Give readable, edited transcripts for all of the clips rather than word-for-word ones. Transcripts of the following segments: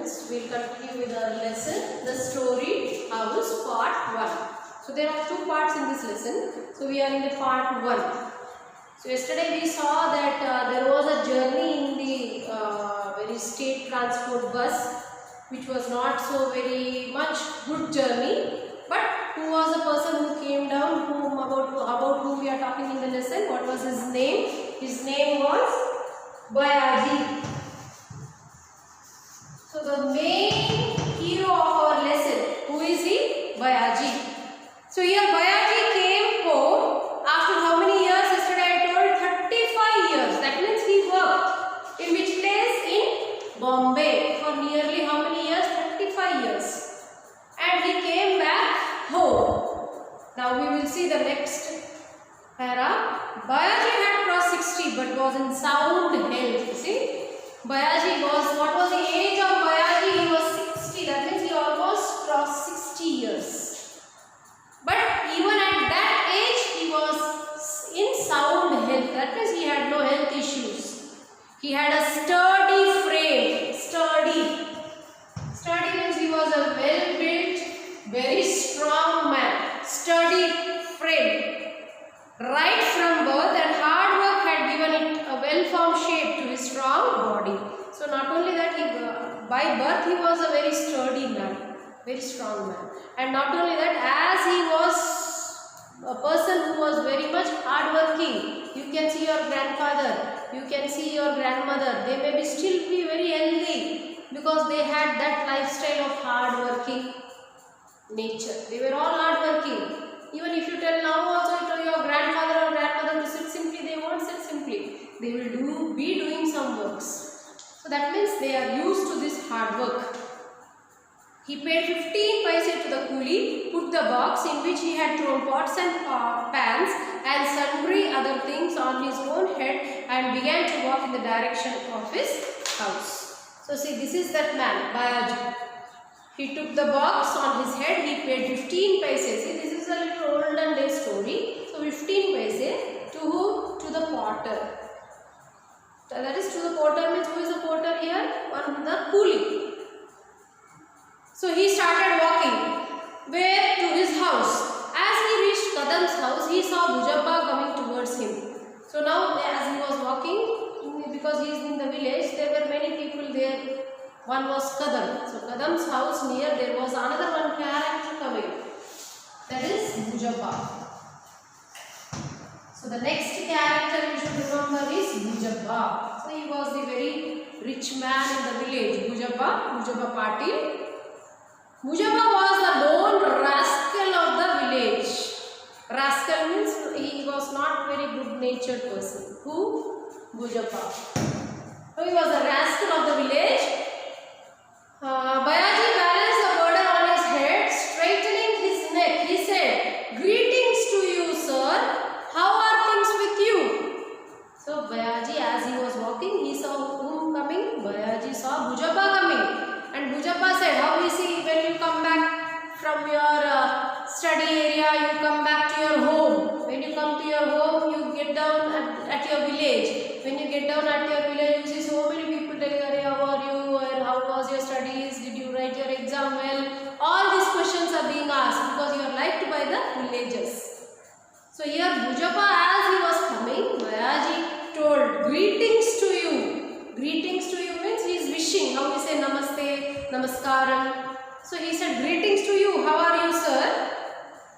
students, we will continue with our lesson, the Storeyed House part 1. So there are two parts in this lesson. So we are in the part 1. So yesterday we saw that there was a journey in the very state transport bus, which was not so very much good journey. But who was the person who came down, about whom we are talking in the lesson? What was his name? His name was Bayaji. So the main hero of our lesson, who is he? Bayaji. So here Bayaji came home after how many years? Yesterday I told 35 years. That means he worked in which place? In Bombay for nearly how many years? 35 years. And he came back home. Now we will see the next para. Bayaji had crossed 60 but was in sound health. See? Bayaji was, what was the age of Bayaji? He was 60. That means he almost crossed 60 years. But even at that age, he was in sound health. That means he had no health issues. He had a sturdy frame. Sturdy means he was a well-built, very strong man. Sturdy frame. Right from birth, and hard work had given it a well-formed shape to his strong body. So not only that, by birth he was a very sturdy man, very strong man. And not only that, as he was a person who was very much hard-working, you can see your grandfather, you can see your grandmother, they may still be very healthy because they had that lifestyle of hard-working nature. They were all hard-working. Even if you tell now also to your grandfather or grandmother to sit simply, they won't sit simply. They will be doing some works. So that means they are used to this hard work. He paid 15 paise to the coolie, put the box in which he had thrown pots and pans and sundry other things on his own head and began to walk in the direction of his house. So see, this is that man, Bayaji. He took the box on his head, he paid 15 paise. See, this is a little olden day story. So 15 paise to who? To the potter. That is to the potter means who is the potter here? One, the coolie. So he started walking. Where? To his house. As he reached Kadam's house, he saw Bujappa coming towards him. So now as he was walking, because he is in the village, there were many people there. One was Kadam. So Kadam's house near, there was another one character coming. That is Bujappa. So the next character you should remember is Bujappa. So he was the very rich man in the village. Bujappa Patil. Bujappa was the known rascal of the village. Rascal means he was not very good natured person. Who? Bujappa. So he was the rascal of the village. Bayaji balanced the burden on his head, straightening his neck. He said, "Greetings to you, sir. How are things with you?" So Bayaji, as he was walking, he saw whom coming? Bayaji saw Bujappa coming. And Bujappa said, "How is he when you come back from your study area, you come back to your home. When you come to your home, you get down at your village. When you get down at your village, you see so many people telling, how are you and how was your studies? Did you write your exam well?" All these questions are being asked because you are liked by the villagers. So here Bujappa, as he was coming, Bayaji told, "Greetings to you." Greetings to you means he is wishing. How we say namaste, namaskaram. So he said, "Greetings to you. How are you, sir?"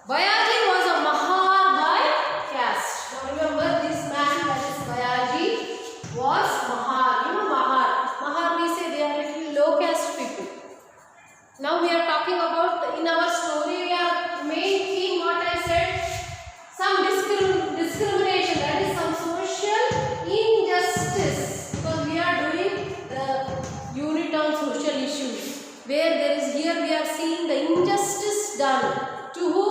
Bayaji was a Mahar by caste. Now remember, this man, that is Bayaji, was Mahar. You know Mahar. Mahar, we say they are little low caste people. Now we are talking about, in our story, we are main theme what I said, some discrimination, that is some social injustice. Because we are doing the unit on social issues. Where there is, here we are seeing the injustice done. To who?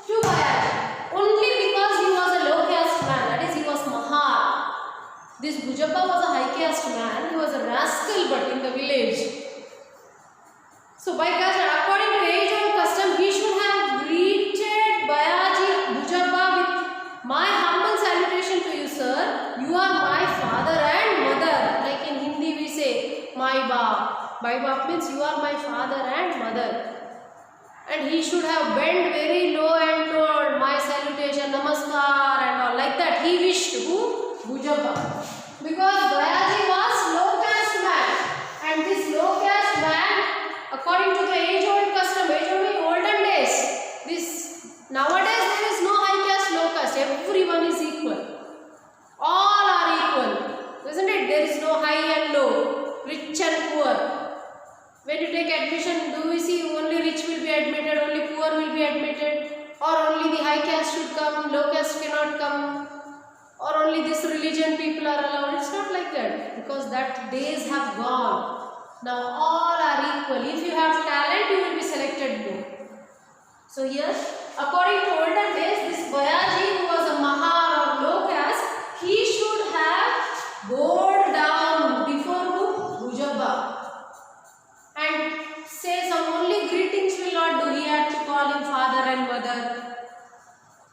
To Bayaji. Only because he was a low caste man, that is he was Mahar. This Bujappa was a high caste man, he was a rascal but in the village. So by custom, according to age-old custom, he should have greeted Bayaji, Bujappa with, "My humble salutation to you, sir. You are my father and mother." Like in Hindi we say, "My baap." By bap means you are my father and mother. And he should have bent very low and told my salutation, namaskar and all. Like that he wished. Who? Bhujappa. Because Bayaji was low caste man. And this low caste man, according to the age-old custom, olden days, nowadays there is no high caste, low caste. Everyone is equal. All are equal. Isn't it? There is no high and low, rich and poor. When you take admission, do we see only rich will be admitted, only poor will be admitted, or only the high caste should come, low caste cannot come, or only this religion people are allowed? It's not like that, because that days have gone. Now all are equal. If you have talent, you will be selected more. So here, according to olden days, this Bayaji, who was a Mahar or low caste, he should have bowed down before who? Bhujappa. And say some only greetings will not do. He had to call him father and mother.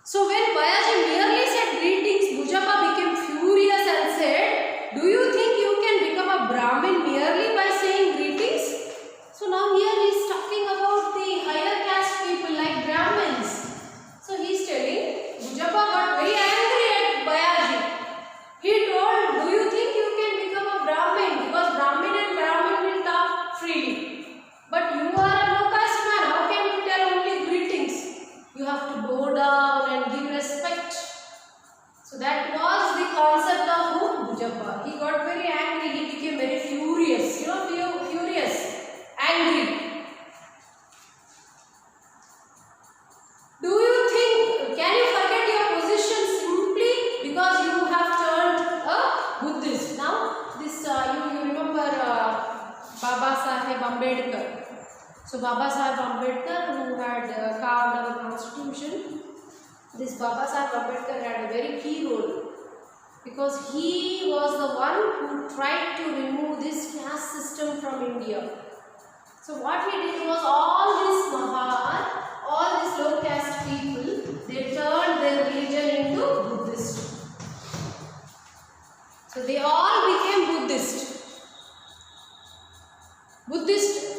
So when Bayaji merely said greetings, Bhujappa became furious and said, do you think you can become a Brahmin merely by saying greetings? So now here he is talking about the higher caste people like Brahmins. So he is telling, Bhujappa got very angry at Bayaji. He told, do you think you can become a Brahmin? Because Brahmin and Brahmin will talk freely. But you are a low caste man. How can you tell only greetings? You have to bow down and give respect. So that was the concept of who? Bhujappa. He got very angry. He became very furious. Furious. Angry. Do you think, can you forget your position simply because you have turned a Buddhist? Now, this you remember Baba Saheb Ambedkar. So Baba Saheb Ambedkar, who had carved our constitution, this Baba Saheb Ambedkar had a very key role, because he was the one who tried to remove this caste system from India. So what he did was, all this Mahar, all these low caste people, they turned their religion into Buddhist. So they all became Buddhist.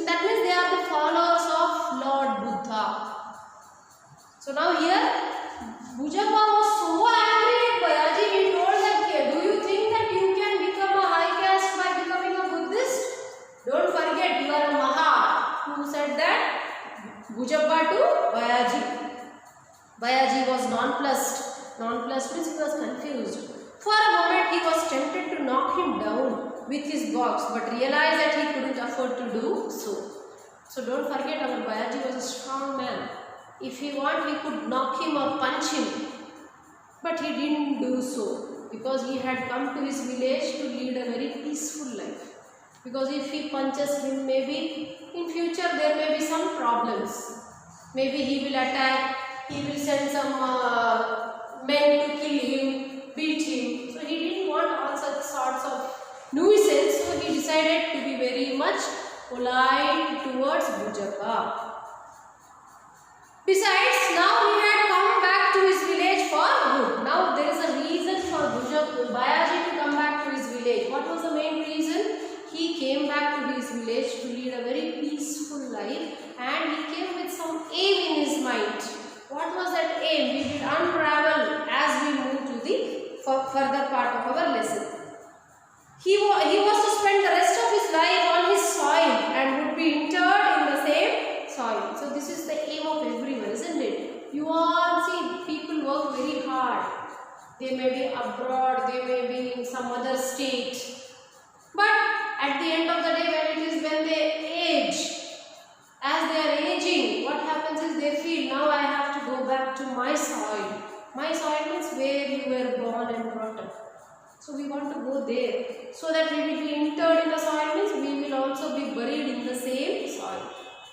That means they are the followers of Lord Buddha. So now here, Bhujappa was so angry at Bayaji, he told that, do you think that you can become a high caste by becoming a Buddhist? Don't forget, you are a Mahar. Who said that? Bhujappa to Bayaji. Bayaji was nonplussed. Nonplussed means he was confused. For a moment he was tempted to knock him down with his box, but realized that he couldn't afford to do so. So don't forget, our Bayaji was a strong man. If he wanted, he could knock him or punch him. But he didn't do so, because he had come to his village to lead a very peaceful life. Because if he punches him, maybe in future there may be some problems. Maybe he will attack, he will send some men to kill him, beat him. So he didn't want all such sorts of nuisance. So he decided to be very much polite towards Bhujappa. Besides, now he had come back to his village for good. Now there is a reason for Bayaji to come back to his village. What was the main reason? He came back to his village to lead a very peaceful life, and he came with some aim in his mind. What was that aim? We will unravel as we move to the further part of our lesson. He was to spend the rest of his life on his soil and would be interred in the same soil. So this is the aim of everyone, isn't it? You all see, people work very hard. They may be abroad, they may be in some other state. But at the end of the day, when they age, as they are aging, what happens is they feel, now I have to go back to my soil. My soil means where you were born and brought up. So we want to go there, so that we will be interred in the soil means we will also be buried in the same soil.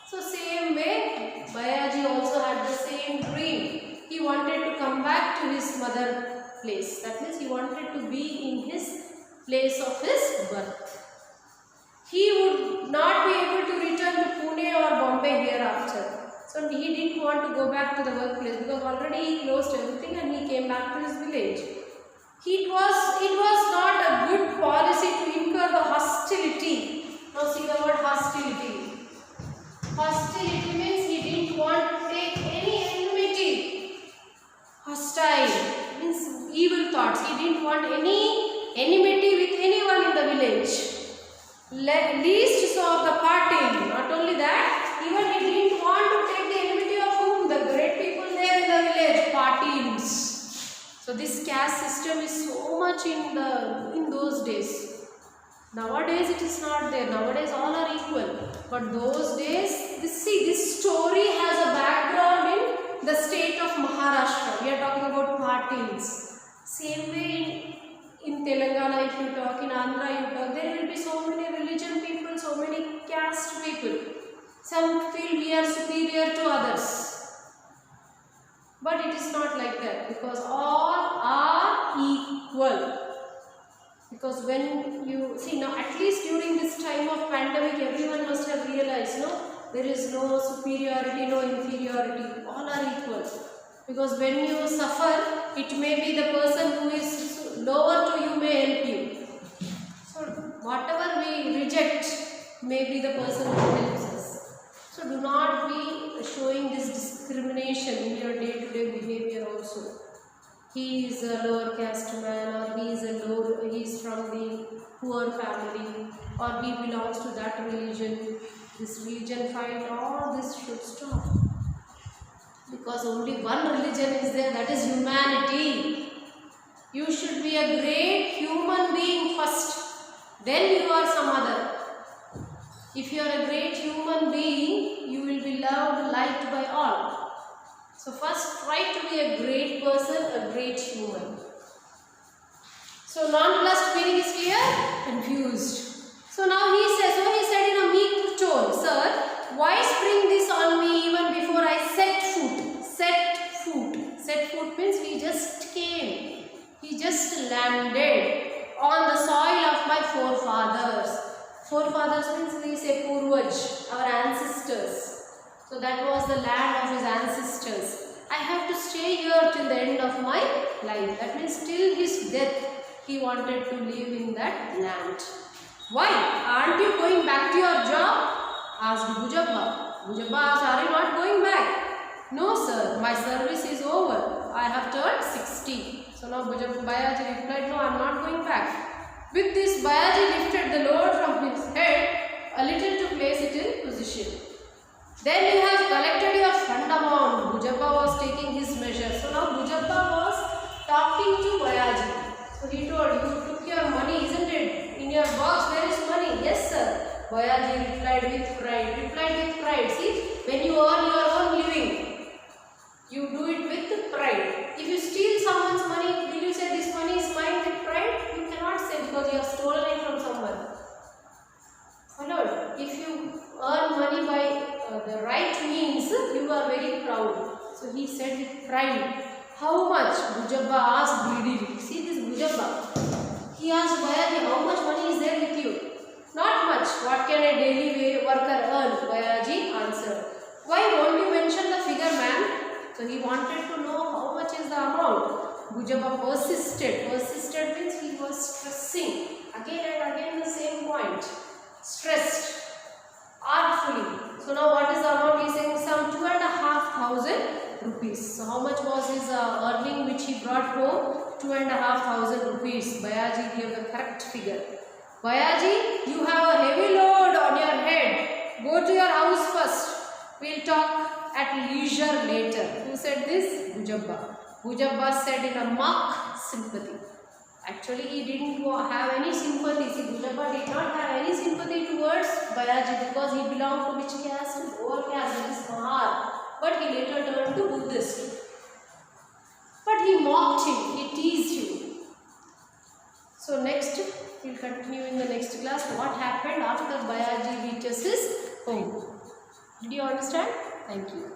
So same way, Bayaji also had the same dream. He wanted to come back to his mother place. That means he wanted to be in his place of his birth. He would not be able to return to Pune or Bombay hereafter. So he didn't want to go back to the workplace, because already he closed everything and he came back to his village. It was not a good policy to incur the hostility. Now see the word hostility. least so of the party. Not only that, even he didn't want to take the enmity of whom? The great people there in the village, Patils. So this caste system is so much in those days. Nowadays it is not there. Nowadays all are equal. But those days, this story has a background in the state of Maharashtra. We are talking about Patils. Same way in Telangana, if you talk, in Andhra you talk, there will be so many religion people, so many caste people. Some feel we are superior to others. But it is not like that, because all are equal. Because when you see now, at least during this time of pandemic, everyone must have realized, no, there is no superiority, no inferiority, all are equal. Because when you suffer, it may be the person who is lower to you may help you. So whatever we reject may be the person who helps us. So do not be showing this discrimination in your day-to-day behavior also. He is a lower caste man, or he is from the poor family, or he belongs to that religion, this religion fight, all this should stop. Because only one religion is there, that is humanity. You should be a great human being first, then you are some other. If you are a great human being, you will be loved, liked by all. So first try to be a great person, a great human. So nonplussed meaning is clear? Confused. So now he said in a meek tone, Sir, why spring this on me even before I set foot? Set foot. Set foot means he just came. He just landed on the soil of my forefathers. Forefathers means we say Purvaj, our ancestors. So that was the land of his ancestors. I have to stay here till the end of my life. That means till his death, he wanted to live in that land. Why? Aren't you going back to your job? Asked Bhujabba. Bhujabba asked, are you not going back? No sir, my service is over. I have turned 60. So now Bayaji replied, no, I am not going back. With this, Bayaji lifted the load from his head a little to place it in position. Then you have collected your fund amount. Bhujabba was taking his measure. So now Bhujabba was talking to Bayaji. So he told, you took your money, isn't it? In your box there is money. Yes sir. Bayaji replied with pride. See, when you earn your own living, you do it with pride. If you steal someone's money, will you say this money is mine with pride? You cannot say, because you have stolen it from someone. Followed? If you earn money by the right means, you are very proud. So he said with pride. How much? Bhujabba asked greedily. See this Bhujabba. He asked Bayaji, how much money is there with you? Not much. What can a daily worker earn? Bayaji answered. Why won't you mention the figure, man? So he wanted to know how much is the amount. Bhujabba persisted. Persisted means he was stressing. Again and again the same point. Stressed. Artfully. So now what is the amount? He is saying some 2,500 rupees. So how much was his earning which he brought home? 2,500 rupees. Bayaji gave the correct figure. Bayaji, you have a heavy load on your head. Go to your house first. We'll talk at leisure later. Who said this? Bhujabba. Bhujabba said in a mock sympathy. Actually, he didn't have any sympathy. See, Bhujabba did not have any sympathy towards Bayaji because he belonged to which caste? Lower caste, that is Mahar. But he later turned to Buddhist. But he mocked him, he teased him. So next, we will continue in the next class what happened after Bayaji reaches his home. Did you understand? Thank you.